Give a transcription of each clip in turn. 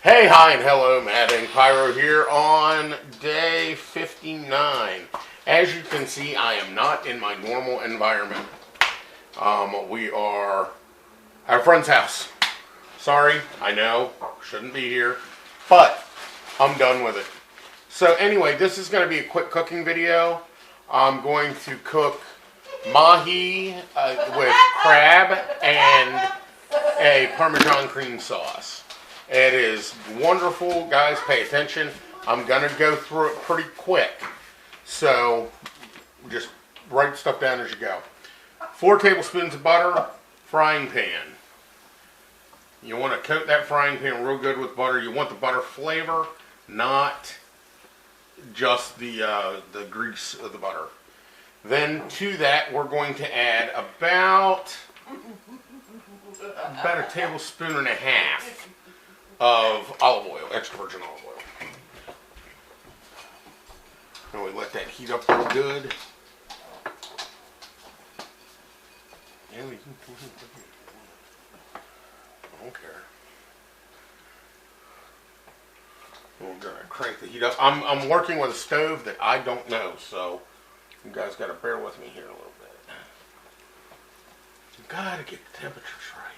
Hey, hi, and hello, Mad and Pyro here on day 59. As you can see, I am not in my normal environment. We are at a friend's house. Sorry, I know, shouldn't be here, but I'm done with it. So anyway, this is going to be a quick cooking video. I'm going to cook Mahi with crab and a Parmesan cream sauce. It is wonderful, guys. Pay attention. I'm going to go through it pretty quick. So just write stuff down as you go. 4 tablespoons of butter, frying pan. You want to coat that frying pan real good with butter. You want the butter flavor, not just the grease of the butter. Then to that, we're going to add about a tablespoon and a half of olive oil, extra virgin olive oil. And we let that heat up real good. Yeah, we can put it. I don't care. We're gonna crank the heat up. I'm working with a stove that I don't know, so you guys gotta bear with me here a little bit. You gotta get the temperatures right.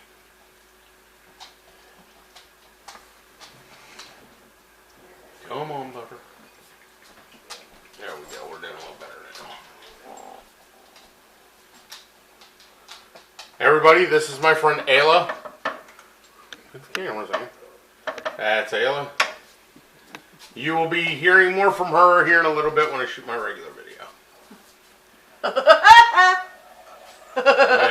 Come on, butter. There we go. We're doing a little better now. Everybody, this is my friend Ayla. Put the cameras on. That's Ayla. You will be hearing more from her here in a little bit when I shoot my regular video.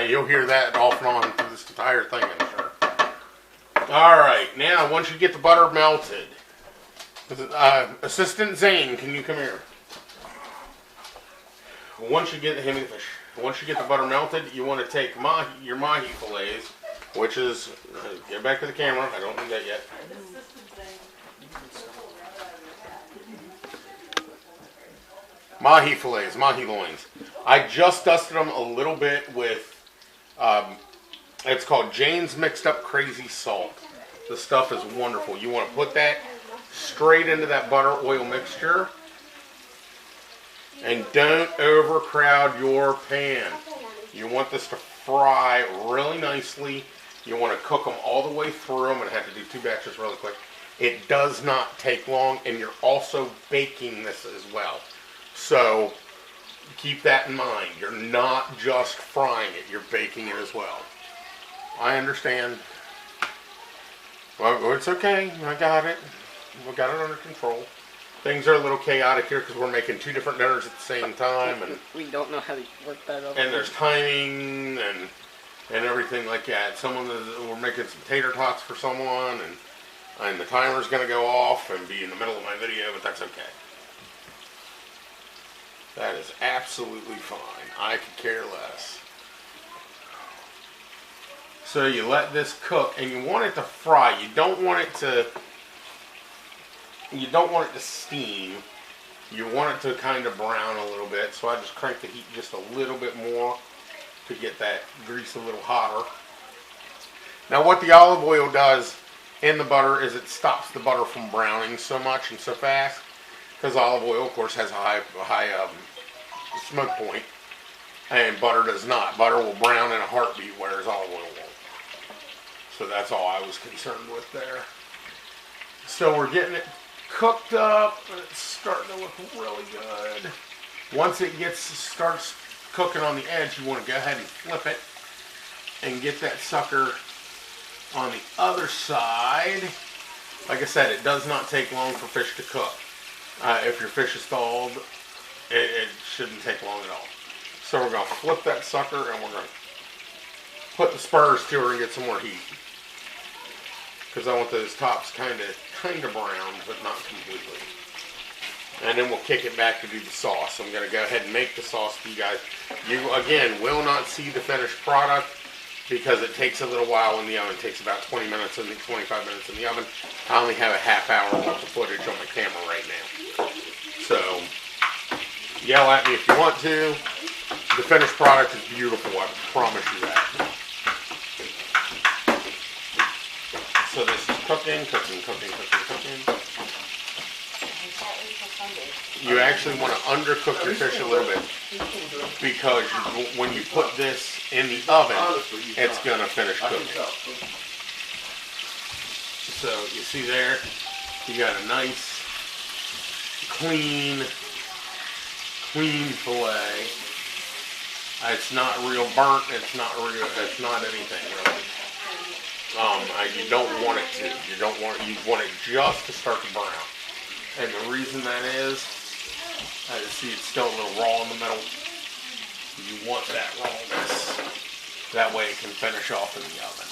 You'll hear that off and on through this entire thing, I'm sure. Alright, now once you get the butter melted, Assistant Zane, can you come here? Once you get the butter melted, you want to take your Mahi fillets, which is, get back to the camera, I don't need that yet. Mahi fillets, Mahi loins. I just dusted them a little bit with, it's called Jane's Mixed Up Crazy Salt. The stuff is wonderful. You want to put that straight into that butter oil mixture. And don't overcrowd your pan. You want this to fry really nicely. You want to cook them all the way through. I'm going to have to do 2 batches really quick. It does not take long, and you're also baking this as well. So keep that in mind. You're not just frying it, you're baking it as well. I understand. Well, it's okay. I got it. We got it under control. Things are a little chaotic here because we're making 2 different dinners at the same time, and we don't know how to work that up. And there's timing and everything like that. We're making some tater tots for someone, and the timer's going to go off and be in the middle of my video, but that's okay. That is absolutely fine. I could care less. So you let this cook, and you want it to fry. You don't want it to steam. You want it to kind of brown a little bit. So I just crank the heat just a little bit more to get that grease a little hotter. Now what the olive oil does in the butter is it stops the butter from browning so much and so fast. Because olive oil, of course, has a high smoke point, and butter does not. Butter will brown in a heartbeat, whereas olive oil won't. So that's all I was concerned with there. So we're getting it cooked up, and it's starting to look really good. Once it starts cooking on the edge, you want to go ahead and flip it and get that sucker on the other side. Like I said, it does not take long for fish to cook. If your fish is thawed, it shouldn't take long at all. So we're going to flip that sucker, and we're going to put the spurs to her and get some more heat. Because I want those tops kind of brown, but not completely. And then we'll kick it back to do the sauce. I'm going to go ahead and make the sauce for you guys. You, again, will not see the finished product because it takes a little while in the oven. It takes about 25 minutes in the oven. I only have a half hour worth of footage on my camera right now. So, yell at me if you want to. The finished product is beautiful, I promise you that. So this is Cooking, cooking, cooking, cooking, cooking. You actually want to undercook your fish a little bit because when you put this in the oven, it's going to finish cooking. So you see there, you got a nice, clean fillet. It's not real burnt. It's not anything really. You don't want it to. You want it just to start to brown. And the reason that is, see it's still a little raw in the middle. You want that rawness. That way it can finish off in the oven.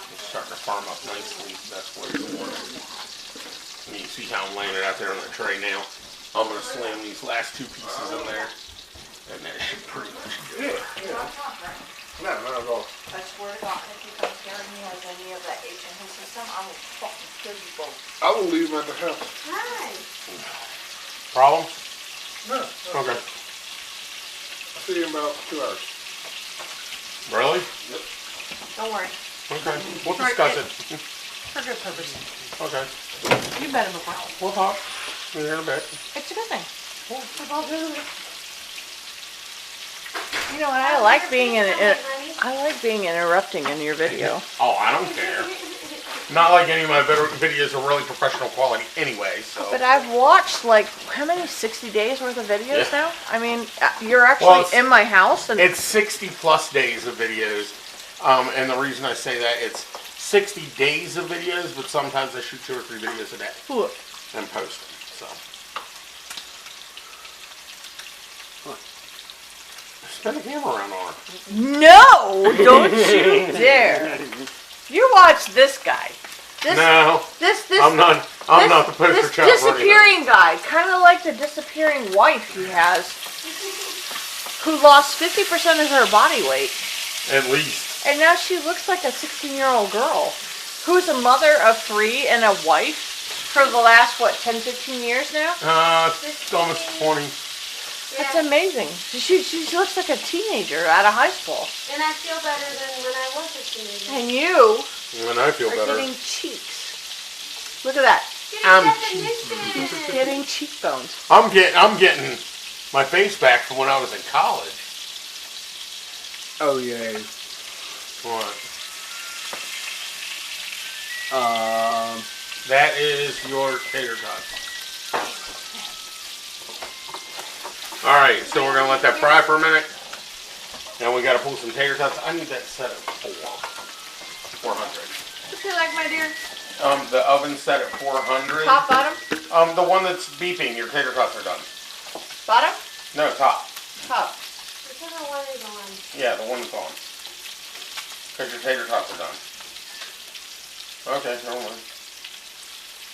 It's starting to firm up nicely. That's where you want it. And you see how I'm laying it out there on the tray now. I'm going to slam these last two pieces in there. And that should pretty much do it. No, not at all. I swear to God, if you come here and he has any of that H in his system, I will fucking kill you both. I will leave him at the house. Hi. Problem? No. Okay. I'll see you in about 2 hours. Really? Yep. Don't worry. Okay. We'll discuss it. For good purpose. Okay. You met him before. We'll talk. See you in a bit. It's a good thing. You know what? I like being interrupting in your video. Oh, I don't care. Not like any of my videos are really professional quality anyway, so. But I've watched like how many 60 days worth of videos now? I mean, you're actually Well, in my house, and It's 60 plus days of videos. And the reason I say that, it's 60 days of videos, but sometimes I shoot 2 or 3 videos a day and post them. So. Spin the camera around on her. no, don't you dare! You watch this guy. No, This I'm not the poster This child for anything. disappearing guy, kind of like the disappearing wife he has, who lost 50% of her body weight, At least. and now she looks like a 16-year-old girl, who's a mother of 3 and a wife for the last 10, 15 years now. It's almost 20. That's amazing. She looks like a teenager out of high school. And I feel better than when I was a teenager. And you And I feel are better. getting cheeks. Look at that. Getting cheekbones. I'm getting my face back from when I was in college. Oh yeah. What? That That is your tater tot. Alright, so we're going to let that fry for a minute. And we got to pull some tater tots. I need that set at 400. What you like, my dear? The oven's set at 400. Top, bottom? The one that's beeping, your tater tots are done. Bottom? No, top. Top. Whichever one is on. Yeah, the one that's on. Because your tater tots are done. Okay, never mind.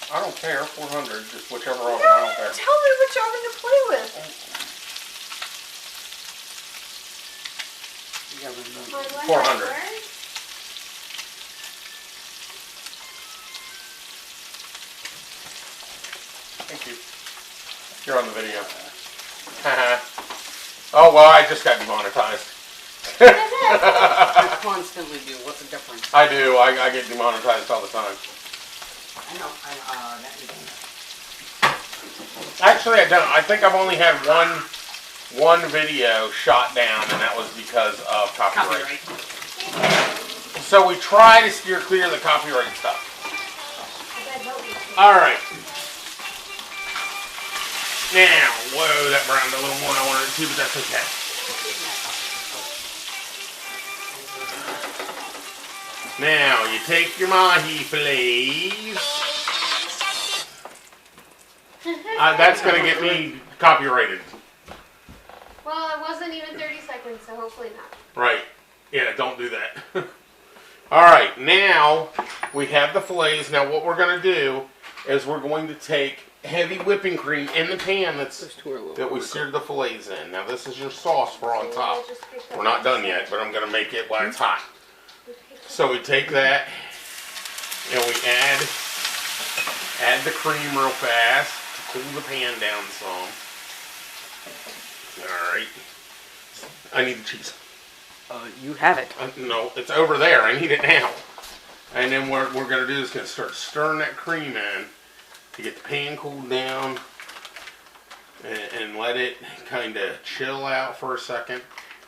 I don't care, 400, just whichever oven, I don't care. Tell me which oven to play with. My one 400. right there. Thank you. You're on the video. Oh, well, I just got demonetized. I constantly do. What's the difference? I do. I get demonetized all the time. I know. That is. Actually, I don't. I think I've only had one video shot down, and that was because of copyright. So we try to steer clear of the copyright stuff. All right. Now, whoa, that browned a little more than I wanted it to, but that's okay. Now, you take your Mahi fillets. That's going to get me copyrighted. Well, it wasn't even 30 seconds, so hopefully not. Right. Yeah, don't do that. Alright, now we have the fillets. Now what we're going to do is we're going to take heavy whipping cream in the pan that we seared the fillets in. Now this is your sauce for on top. We're not done yet, but I'm going to make it while it's hot. So we take that and we add the cream real fast to cool the pan down some. Alright. I need the cheese. You have it. No, it's over there. I need it now. And then what we're going to do is going to start stirring that cream in to get the pan cooled down and let it kind of chill out for a second.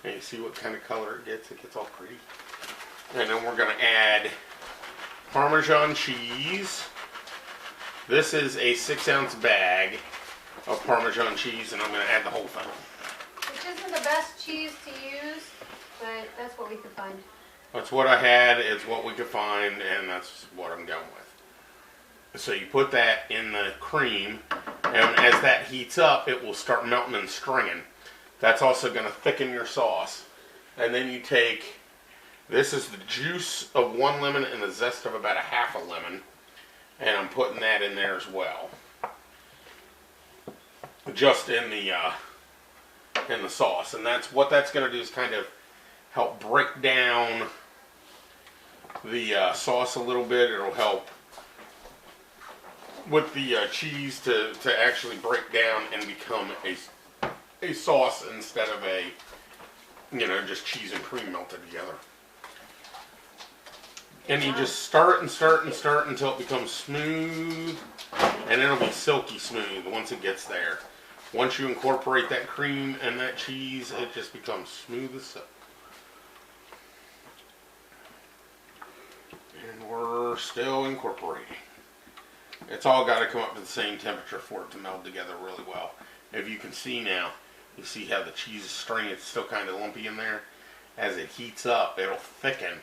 And you see what kind of color it gets. It gets all pretty. And then we're going to add Parmesan cheese. This is a 6-ounce bag of Parmesan cheese, and I'm going to add the whole thing. Which isn't the best cheese to use, but that's what we could find. That's what I had, it's what we could find, and that's what I'm going with. So you put that in the cream, and as that heats up, it will start melting and stringing. That's also going to thicken your sauce. And then you take, this is the juice of 1 lemon and the zest of about a half a lemon, and I'm putting that in there as well. Just in the sauce, and that's what that's going to do is kind of help break down the sauce a little bit. It'll help with the cheese to actually break down and become a sauce instead of a, just cheese and cream melted together. And you just stir it and stir it and stir it until it becomes smooth, and it'll be silky smooth once it gets there. Once you incorporate that cream and that cheese, it just becomes smooth as silk. And we're still incorporating. It's all got to come up to the same temperature for it to meld together really well. If you can see now, you see how the cheese is stringy. It's still kind of lumpy in there. As it heats up, it'll thicken.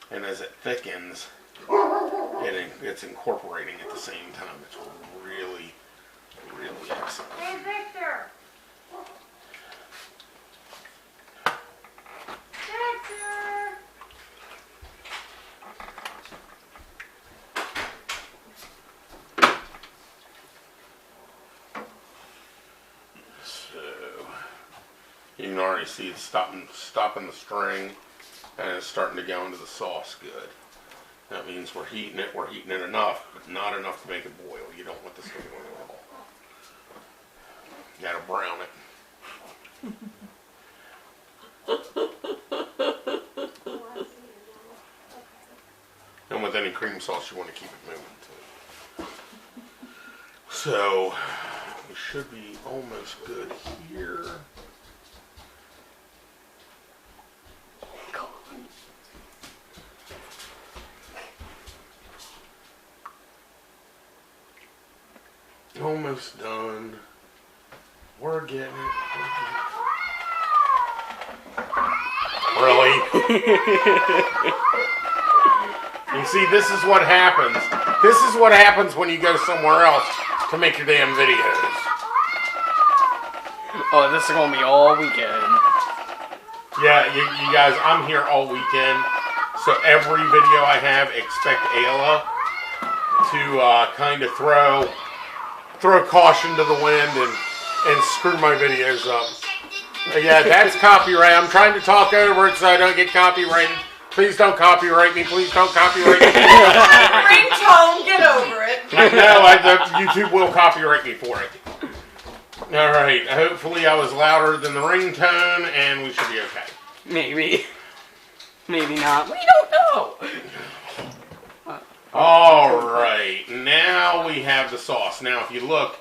And as it thickens, it's incorporating at the same time. It's really, really excellent. Hey, Victor! Victor! So, you can already see it's stopping the string, and it's starting to go into the sauce good. That means we're heating it enough, but not enough to make it boil. You don't want this to boil at all. You gotta brown it. And with any cream sauce, you want to keep it moving too. So, we should be almost good here. Almost done. We're getting it. Really? You see, this is what happens. This is what happens when you go somewhere else to make your damn videos. Oh, this is going to be all weekend. Yeah, you guys, I'm here all weekend. So every video I have, expect Ayla to kind of throw caution to the wind and screw my videos up. Yeah, that's copyright. I'm trying to talk over it so I don't get copyrighted. Please don't copyright me. Please don't copyright me. Ringtone, get over it. No, YouTube will copyright me for it. All right. Hopefully I was louder than the ringtone, and we should be okay. Maybe. Maybe not. We don't know. All right. Now we have the sauce. Now, if you look,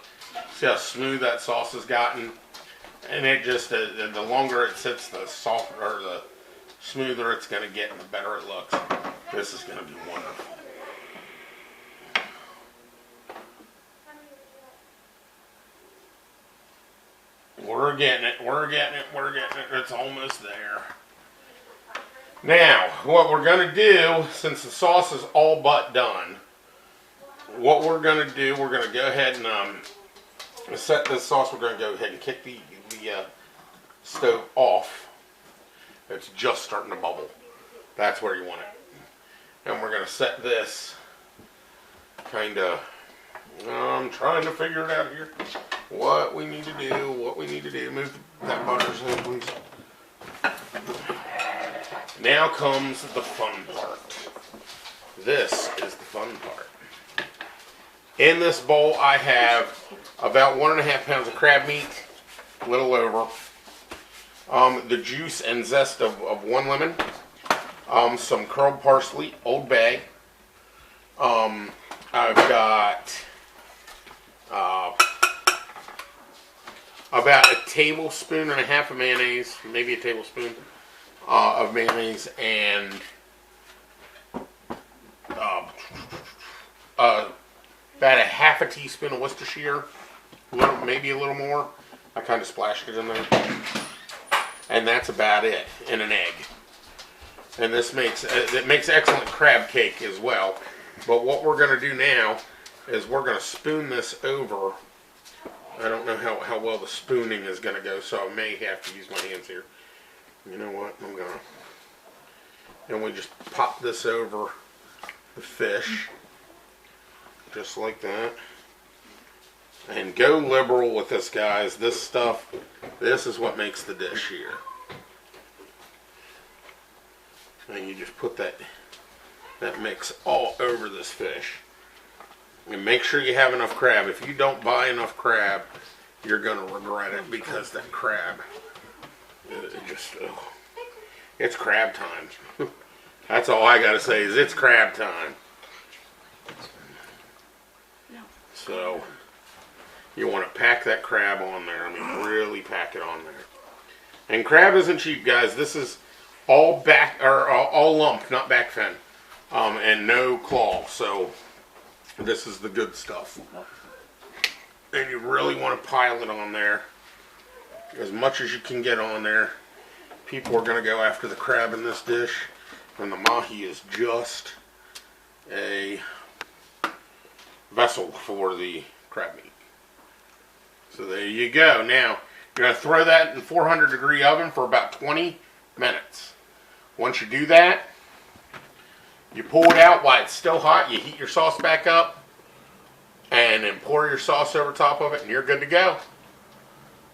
see how smooth that sauce has gotten? And it just, the longer it sits, the softer, or the smoother it's going to get and the better it looks. This is going to be wonderful. We're getting it. We're getting it. We're getting it. It's almost there. Now, what we're going to do, since the sauce is all but done, what we're going to do, we're going to go ahead and set this sauce. We're going to go ahead and kick the stove off. It's just starting to bubble. That's where you want it. And we're going to set this kind of, I'm trying to figure it out here. What we need to do, Move that butter in, please. Now comes the fun part. This is the fun part. In this bowl, I have about 1.5 pounds of crab meat, a little over. The juice and zest of 1 lemon. Some curled parsley, Old Bay. I've got about a tablespoon and a half of mayonnaise, maybe a tablespoon of mayonnaise, and about a half a teaspoon of Worcestershire, maybe a little more. I kind of splashed it in there, and that's about it. And an egg. And this makes excellent crab cake as well. But what we're going to do now is we're going to spoon this over. I don't know how well the spooning is going to go, so I may have to use my hands here. You know what? I'm going to. And we just pop this over the fish. Just like that. And go liberal with this, guys. This stuff, this is what makes the dish here. And you just put that mix all over this fish. And make sure you have enough crab. If you don't buy enough crab, you're going to regret it, because that crab, it's crab time. That's all I got to say is it's crab time. So, you want to pack that crab on there. I mean, really pack it on there. And crab isn't cheap, guys. This is all all lump, not back fin, and no claw. So, this is the good stuff. And you really want to pile it on there as much as you can get on there. People are going to go after the crab in this dish, and the mahi is just a vessel for the crab meat. So there you go. Now, you're going to throw that in 400-degree oven for about 20 minutes. Once you do that, you pull it out while it's still hot. You heat your sauce back up, and then pour your sauce over top of it, and you're good to go.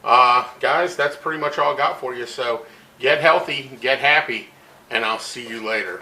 Guys, that's pretty much all I got for you. So get healthy, get happy, and I'll see you later.